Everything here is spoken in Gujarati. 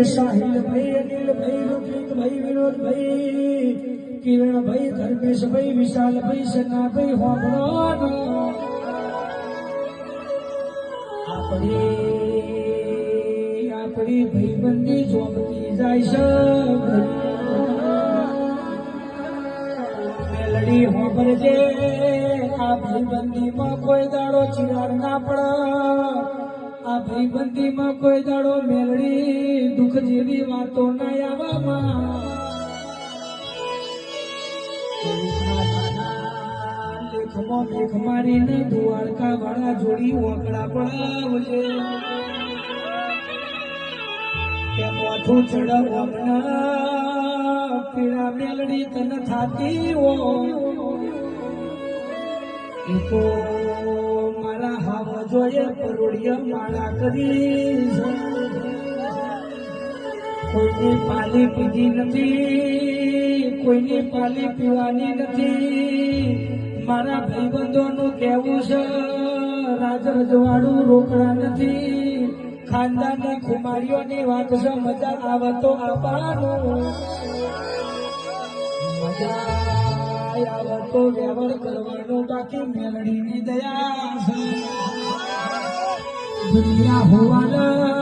સાહિલ ભાઈ, અનિલ ભાઈ, ઋત્વિક ભાઈ, વિનોદ ભાઈ, કિરણ ભાઈ, ધર્મેશ ભાઈ, વિશાલ ભાઈ, સના ભાઈ, હોમણો આપણી ભાઈબંધી જોમતી જાય છે મેલડી હોંભરજે આ ભાઈબંધીમાં કોઈ દાડો ચિરાડ ના પડે આ ભાઈબંધીમાં કોઈ દાડો મેલડી દુઃખ જેવી વાતો ના આવવામાં લેખમાં મેઘ મારીને દ્વારકા વાળા જોડી ઓકળા પડાવજે કે મોઠું ચડવવાના પીડા મેલડી તને થાતી એ તો મારા હાવ જોઈએ પરોડિયા માળા કરી કોઈની પાલી પીધી નથી કોઈની પાલી પીવાની નથી મારા ભાઈબંધોનું કહેવું છે રાજ રજવાડું રોકડા નથી ખાનદાની ખુમારીઓની વાત છે મજા આવે તો આવવાનું મજા આવે તો વ્યવહાર કરવાનો બાકી મેલડીની દયા છે દુનિયા હોવાના